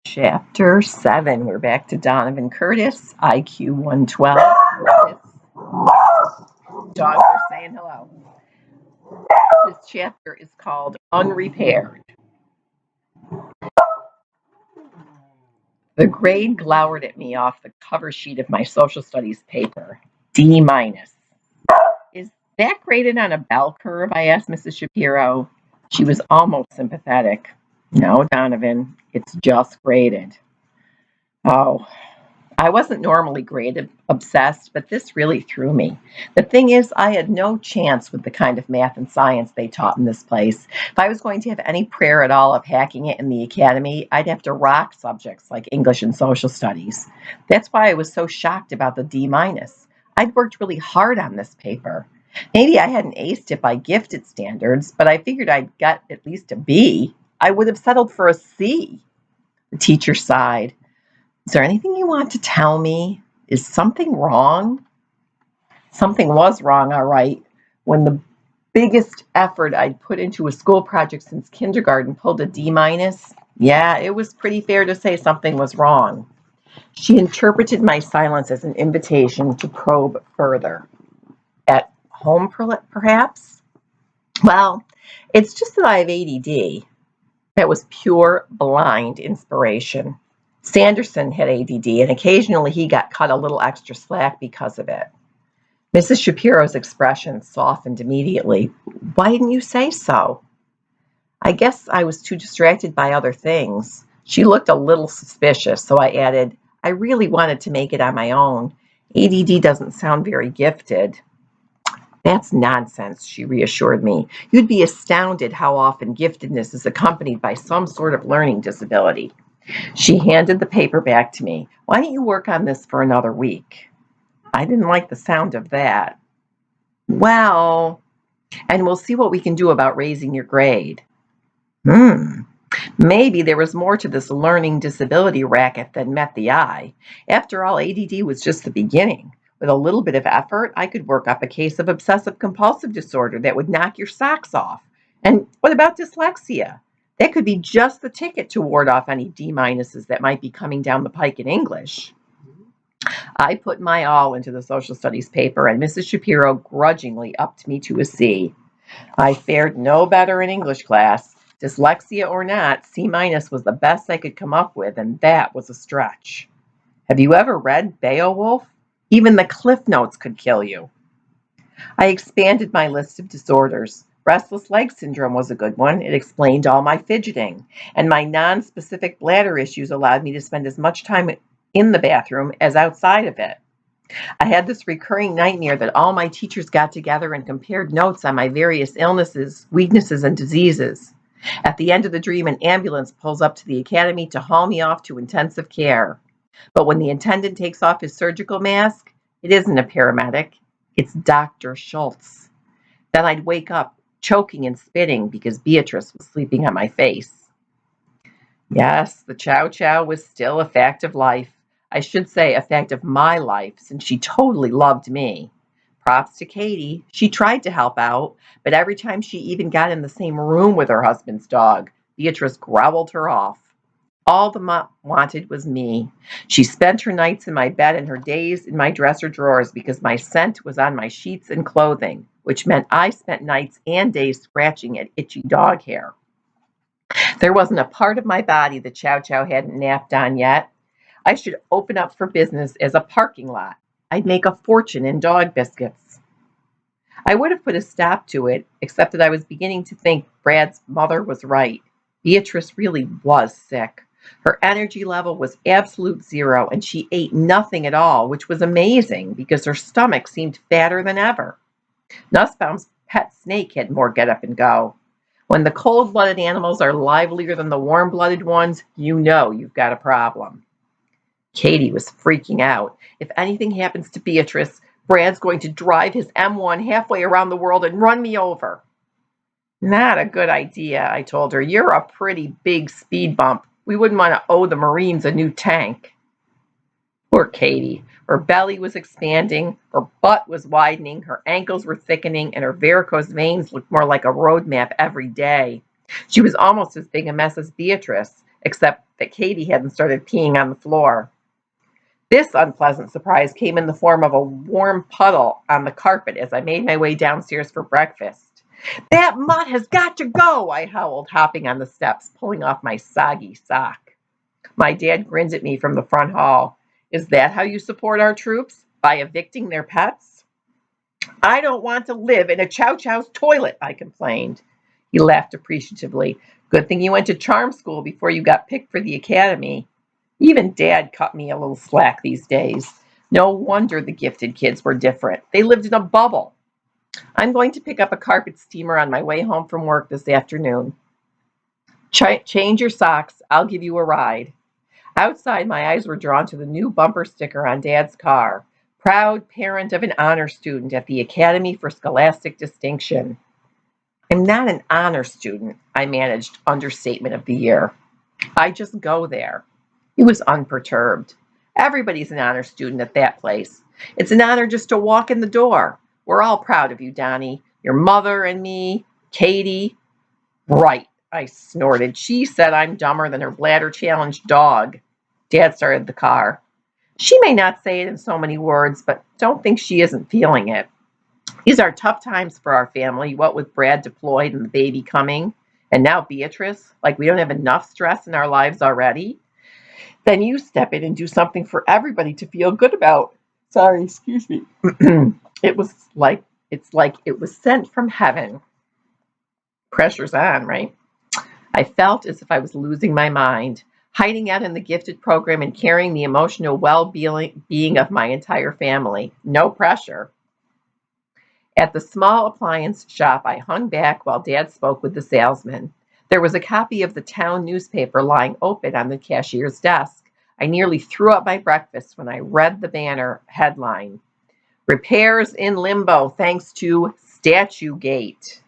Chapter 7. We're back to Donovan Curtis, IQ 112. Dogs are saying hello. This chapter is called Unrepaired. The grade glowered at me off the cover sheet of my social studies paper. D minus. Is that graded on a bell curve? I asked Mrs. Shapiro. She was almost sympathetic. No, Donovan, it's just graded. Oh, I wasn't normally grade obsessed, but this really threw me. The thing is, I had no chance with the kind of math and science they taught in this place. If I was going to have any prayer at all of hacking it in the academy, I'd have to rock subjects like English and social studies. That's why I was so shocked about the D minus. I'd worked really hard on this paper. Maybe I hadn't aced it by gifted standards, but I figured I'd got at least a B. I would have settled for a C. The teacher sighed. Is there anything you want to tell me? Is something wrong? Something was wrong, all right. When the biggest effort I'd put into a school project since kindergarten pulled a D minus, yeah, it was pretty fair to say something was wrong. She interpreted my silence as an invitation to probe further. At home, perhaps? Well, it's just that I have ADD. That was pure, blind inspiration. Sanderson had ADD, and occasionally he got cut a little extra slack because of it. Mrs. Shapiro's expression softened immediately. Why didn't you say so? I guess I was too distracted by other things. She looked a little suspicious, so I added, I really wanted to make it on my own. ADD doesn't sound very gifted. That's nonsense, she reassured me. You'd be astounded how often giftedness is accompanied by some sort of learning disability. She handed the paper back to me. Why don't you work on this for another week? I didn't like the sound of that. Well, and we'll see what we can do about raising your grade. Maybe there was more to this learning disability racket than met the eye. After all, ADD was just the beginning. With a little bit of effort, I could work up a case of obsessive compulsive disorder that would knock your socks off. And what about dyslexia? That could be just the ticket to ward off any D minuses that might be coming down the pike in English. I put my all into the social studies paper, and Mrs. Shapiro grudgingly upped me to a C. I fared no better in English class. Dyslexia or not, C minus was the best I could come up with, and that was a stretch. Have you ever read Beowulf? Even the cliff notes could kill you. I expanded my list of disorders. Restless leg syndrome was a good one. It explained all my fidgeting. And my non-specific bladder issues allowed me to spend as much time in the bathroom as outside of it. I had this recurring nightmare that all my teachers got together and compared notes on my various illnesses, weaknesses, and diseases. At the end of the dream, an ambulance pulls up to the academy to haul me off to intensive care. But when the attendant takes off his surgical mask, it isn't a paramedic. It's Dr. Schultz. Then I'd wake up choking and spitting because Beatrice was sleeping on my face. Yes, the chow chow was still a fact of life. I should say a fact of my life, since she totally loved me. Props to Katie. She tried to help out, but every time she even got in the same room with her husband's dog, Beatrice growled her off. All the mom wanted was me. She spent her nights in my bed and her days in my dresser drawers because my scent was on my sheets and clothing, which meant I spent nights and days scratching at itchy dog hair. There wasn't a part of my body that Chow Chow hadn't napped on yet. I should open up for business as a parking lot. I'd make a fortune in dog biscuits. I would have put a stop to it, except that I was beginning to think Brad's mother was right. Beatrice really was sick. Her energy level was absolute zero, and she ate nothing at all, which was amazing because her stomach seemed fatter than ever. Nussbaum's pet snake had more get up and go. When the cold-blooded animals are livelier than the warm-blooded ones, you know you've got a problem. Katie was freaking out. If anything happens to Beatrice, Brad's going to drive his M1 halfway around the world and run me over. Not a good idea, I told her. You're a pretty big speed bump. We wouldn't want to owe the Marines a new tank. Poor Katie. Her belly was expanding, her butt was widening, her ankles were thickening, and her varicose veins looked more like a road map every day. She was almost as big a mess as Beatrice, except that Katie hadn't started peeing on the floor. This unpleasant surprise came in the form of a warm puddle on the carpet as I made my way downstairs for breakfast. "That mutt has got to go," I howled, hopping on the steps, pulling off my soggy sock. My dad grinned at me from the front hall. "Is that how you support our troops? By evicting their pets?" "I don't want to live in a Chow Chow's toilet," I complained. He laughed appreciatively. "Good thing you went to charm school before you got picked for the academy." Even Dad cut me a little slack these days. No wonder the gifted kids were different. They lived in a bubble. I'm going to pick up a carpet steamer on my way home from work this afternoon. Change your socks. I'll give you a ride. Outside, my eyes were drawn to the new bumper sticker on Dad's car. "Proud parent of an honor student at the Academy for Scholastic Distinction." "I'm not an honor student," I managed understatement of the year. "I just go there." He was unperturbed. "Everybody's an honor student at that place. It's an honor just to walk in the door. We're all proud of you, Donnie. Your mother and me, Katie." "Right," I snorted. "She said I'm dumber than her bladder-challenged dog." Dad started the car. "She may not say it in so many words, but don't think she isn't feeling it. These are tough times for our family, what with Brad deployed and the baby coming, and now Beatrice, like we don't have enough stress in our lives already. Then you step in and do something for everybody to feel good about." Sorry, excuse me. It was like it's like it was sent from heaven. Pressure's on, right? I felt as if I was losing my mind, hiding out in the gifted program and carrying the emotional well-being of my entire family. No pressure. At the small appliance shop, I hung back while Dad spoke with the salesman. There was a copy of the town newspaper lying open on the cashier's desk. I nearly threw up my breakfast when I read the banner headline: "Repairs in limbo thanks to Statue Gate."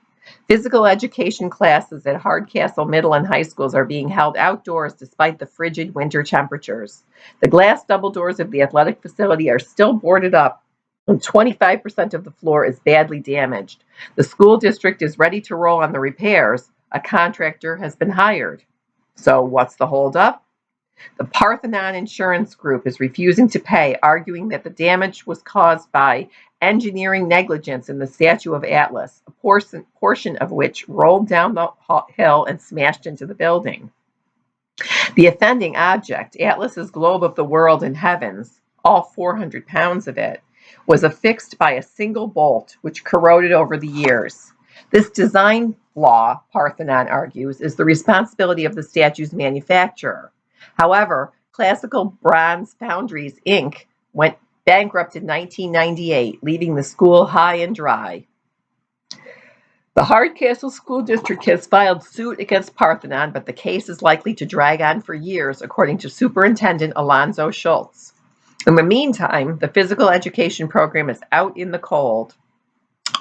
Physical education classes at Hardcastle Middle and High Schools are being held outdoors despite the frigid winter temperatures. The glass double doors of the athletic facility are still boarded up, and 25% of the floor is badly damaged. The school district is ready to roll on the repairs. A contractor has been hired. So what's the holdup? The Parthenon Insurance Group is refusing to pay, arguing that the damage was caused by engineering negligence in the statue of Atlas, a portion of which rolled down the hill and smashed into the building. The offending object, Atlas's globe of the world and heavens, all 400 pounds of it, was affixed by a single bolt, which corroded over the years. This design flaw, Parthenon argues, is the responsibility of the statue's manufacturer. However, Classical Bronze Foundries, Inc. went bankrupt in 1998, leaving the school high and dry. The Hardcastle School District has filed suit against Parthenon, but the case is likely to drag on for years, according to Superintendent Alonzo Schultz. In the meantime, the physical education program is out in the cold.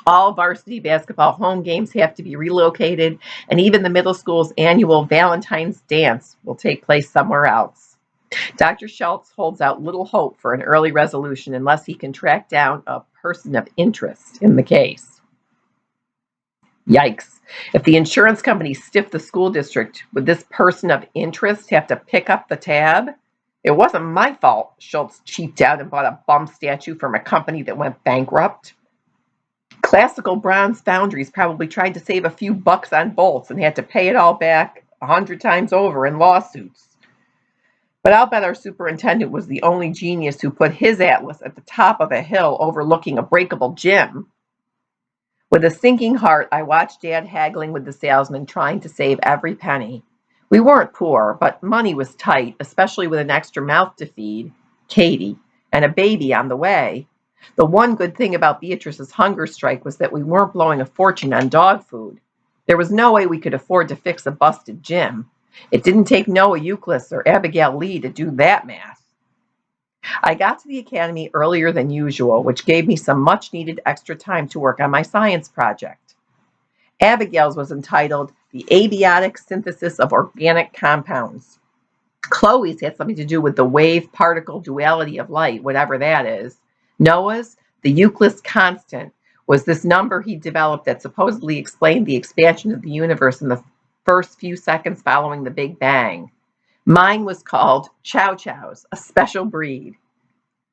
All varsity basketball home games have to be relocated, and even the middle school's annual Valentine's dance will take place somewhere else. Dr. Schultz holds out little hope for an early resolution unless he can track down a person of interest in the case. Yikes. If the insurance company stiffed the school district, would this person of interest have to pick up the tab? "It wasn't my fault," Schultz cheaped out and bought a bum statue from a company that went bankrupt. Classical Bronze Foundries probably tried to save a few bucks on bolts and had to pay it all back 100 times over in lawsuits. But I'll bet our superintendent was the only genius who put his Atlas at the top of a hill overlooking a breakable gym. With a sinking heart, I watched Dad haggling with the salesman, trying to save every penny. We weren't poor, but money was tight, especially with an extra mouth to feed, Katie, and a baby on the way. The one good thing about Beatrice's hunger strike was that we weren't blowing a fortune on dog food. There was no way we could afford to fix a busted gym. It didn't take Noah Euclid or Abigail Lee to do that math. I got to the academy earlier than usual, which gave me some much-needed extra time to work on my science project. Abigail's was entitled "The Abiotic Synthesis of Organic Compounds." Chloe's had something to do with the wave-particle duality of light, whatever that is. Noah's, the Euclid's constant, was this number he developed that supposedly explained the expansion of the universe in the first few seconds following the Big Bang. Mine was called Chow Chows, a special breed.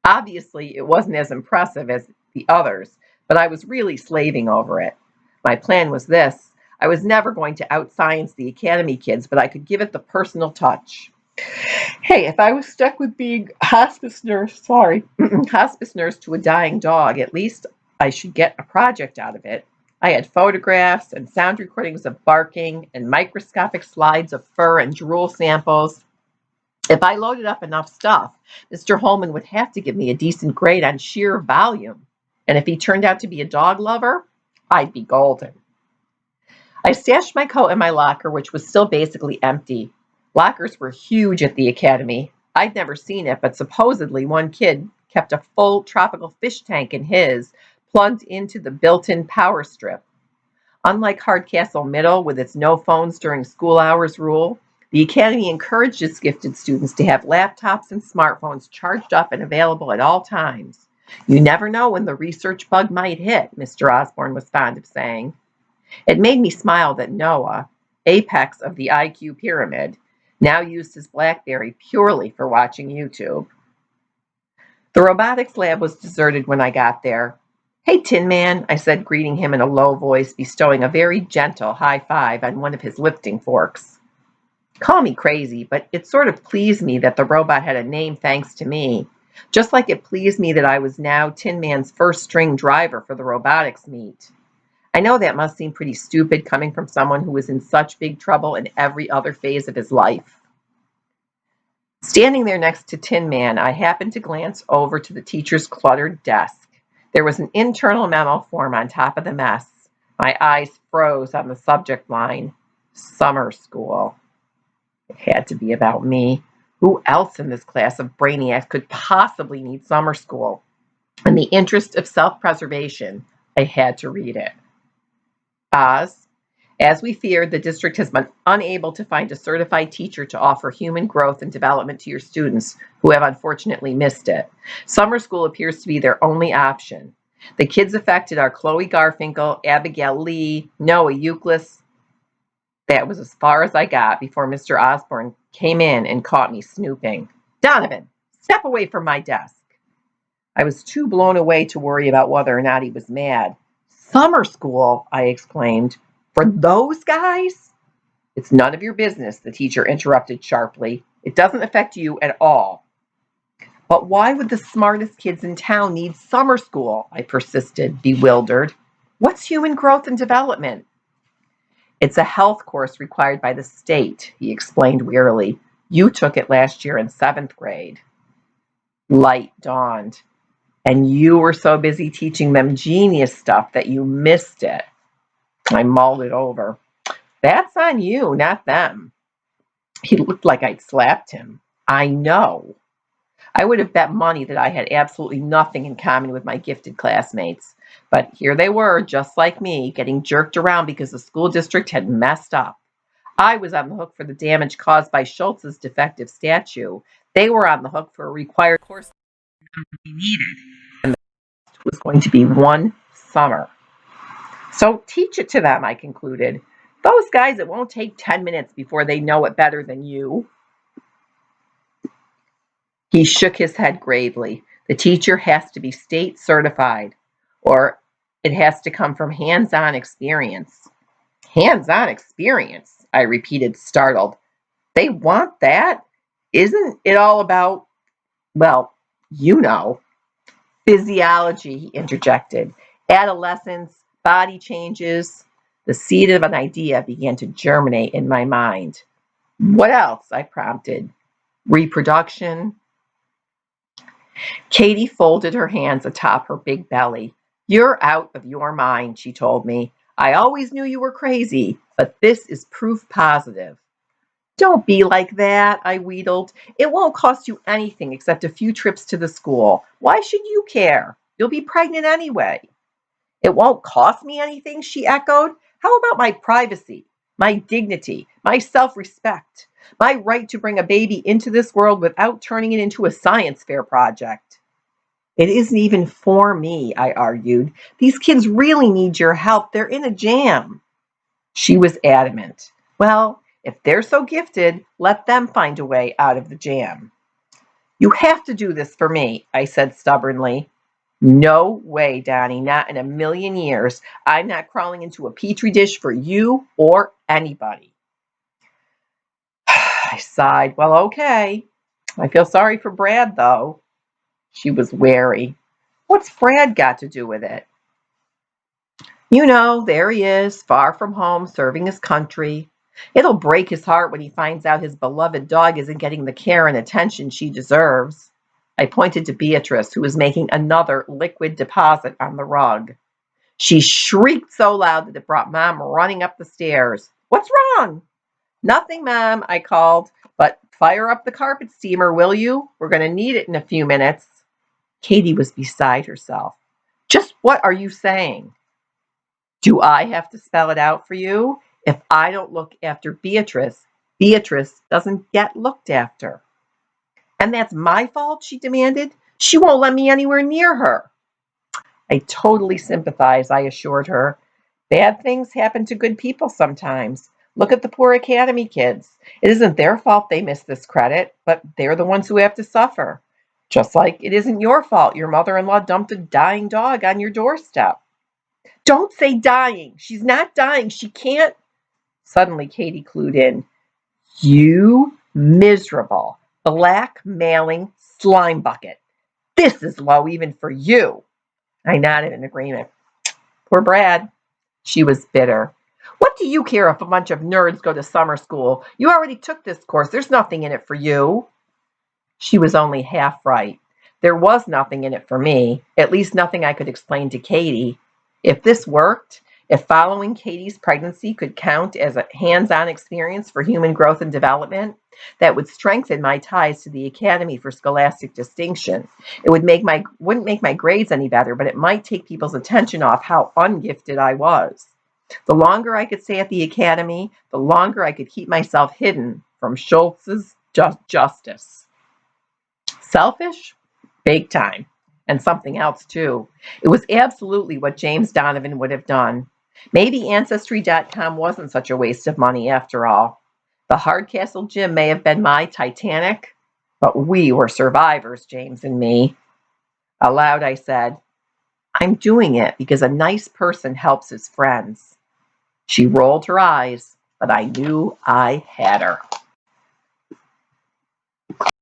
Obviously, it wasn't as impressive as the others, but I was really slaving over it. My plan was this: I was never going to outscience the academy kids, but I could give it the personal touch. Hey, if I was stuck with being hospice nurse, hospice nurse to a dying dog, at least I should get a project out of it. I had photographs and sound recordings of barking and microscopic slides of fur and drool samples. If I loaded up enough stuff, Mr. Holman would have to give me a decent grade on sheer volume. And if he turned out to be a dog lover, I'd be golden. I stashed my coat in my locker, which was still basically empty. Lockers were huge at the academy. I'd never seen it, but supposedly one kid kept a full tropical fish tank in his, plugged into the built-in power strip. Unlike Hardcastle Middle, with its no phones during school hours rule, the academy encouraged its gifted students to have laptops and smartphones charged up and available at all times. You never know when the research bug might hit, Mr. Osborne was fond of saying. It made me smile that Noah, apex of the IQ pyramid, now used his BlackBerry purely for watching YouTube. The robotics lab was deserted when I got there. Hey, Tin Man, I said, greeting him in a low voice, bestowing a very gentle high five on one of his lifting forks. Call me crazy, but it sort of pleased me that the robot had a name thanks to me, just like it pleased me that I was now Tin Man's first string driver for the robotics meet. I know that must seem pretty stupid coming from someone who was in such big trouble in every other phase of his life. Standing there next to Tin Man, I happened to glance over to the teacher's cluttered desk. There was an internal memo form on top of the mess. My eyes froze on the subject line, summer school. It had to be about me. Who else in this class of brainiacs could possibly need summer school? In the interest of self-preservation, I had to read it. Oz, as we feared, the district has been unable to find a certified teacher to offer human growth and development to your students who have unfortunately missed it. Summer school appears to be their only option. The kids affected are Chloe Garfinkel, Abigail Lee, Noah Euclid. That was as far as I got before Mr. Osborne came in and caught me snooping. Donovan, step away from my desk. I was too blown away to worry about whether or not he was mad. Summer school, I exclaimed. For those guys? It's none of your business, the teacher interrupted sharply. It doesn't affect you at all. But why would the smartest kids in town need summer school? I persisted, bewildered. What's human growth and development? It's a health course required by the state, he explained wearily. You took it last year in 7th grade. Light dawned. And you were so busy teaching them genius stuff that you missed it. I mulled it over. That's on you, not them. He looked like I'd slapped him. I know. I would have bet money that I had absolutely nothing in common with my gifted classmates. But here they were, just like me, getting jerked around because the school district had messed up. I was on the hook for the damage caused by Schultz's defective statue. They were on the hook for a required course they needed. And the was going to be one summer. So teach it to them, I concluded. Those guys, it won't take 10 minutes before they know it better than you. He shook his head gravely. The teacher has to be state certified, or it has to come from hands-on experience. Hands-on experience, I repeated, startled. They want that? Isn't it all about, well, you know. Physiology, he interjected. Adolescence, body changes. The seed of an idea began to germinate in my mind. What else? I prompted. Reproduction. Katie folded her hands atop her big belly. You're out of your mind, she told me. I always knew you were crazy, but this is proof positive. Don't be like that, I wheedled. It won't cost you anything except a few trips to the school. Why should you care? You'll be pregnant anyway. It won't cost me anything, she echoed. How about my privacy, my dignity, my self-respect, my right to bring a baby into this world without turning it into a science fair project? It isn't even for me, I argued. These kids really need your help. They're in a jam. She was adamant. Well, If they're so gifted, let them find a way out of the jam. You have to do this for me, I said stubbornly. No way, Donnie, not in a million years. I'm not crawling into a petri dish for you or anybody. I sighed. Well, okay. I feel sorry for Brad, though. She was wary. What's Brad got to do with it? You know, there he is, far from home, serving his country. It'll break his heart when he finds out his beloved dog isn't getting the care and attention she deserves. I pointed to Beatrice, who was making another liquid deposit on the rug. She shrieked so loud that it brought Mom running up the stairs. What's wrong? Nothing, Mom, I called, but fire up the carpet steamer, will you? We're going to need it in a few minutes. Katie was beside herself. Just what are you saying? Do I have to spell it out for you? If I don't look after Beatrice, Beatrice doesn't get looked after. And that's my fault, she demanded. She won't let me anywhere near her. I totally sympathize, I assured her. Bad things happen to good people sometimes. Look at the poor academy kids. It isn't their fault they miss this credit, but they're the ones who have to suffer. Just like it isn't your fault your mother-in-law dumped a dying dog on your doorstep. Don't say dying. She's not dying. She can't. Suddenly, Katie clued in. You miserable, blackmailing slime bucket. This is low even for you. I nodded in agreement. Poor Brad. She was bitter. What do you care if a bunch of nerds go to summer school? You already took this course. There's nothing in it for you. She was only half right. There was nothing in it for me, at least nothing I could explain to Katie. If this worked, if following Katie's pregnancy could count as a hands-on experience for human growth and development, that would strengthen my ties to the Academy for Scholastic Distinction. It wouldn't make my grades any better, but it might take people's attention off how ungifted I was. The longer I could stay at the Academy, the longer I could keep myself hidden from Schultz's justice. Selfish? Big time. And something else, too. It was absolutely what James Donovan would have done. Maybe Ancestry.com wasn't such a waste of money after all. The Hardcastle gym may have been my Titanic, but we were survivors, James and me. Aloud, I said, I'm doing it because a nice person helps his friends. She rolled her eyes, but I knew I had her.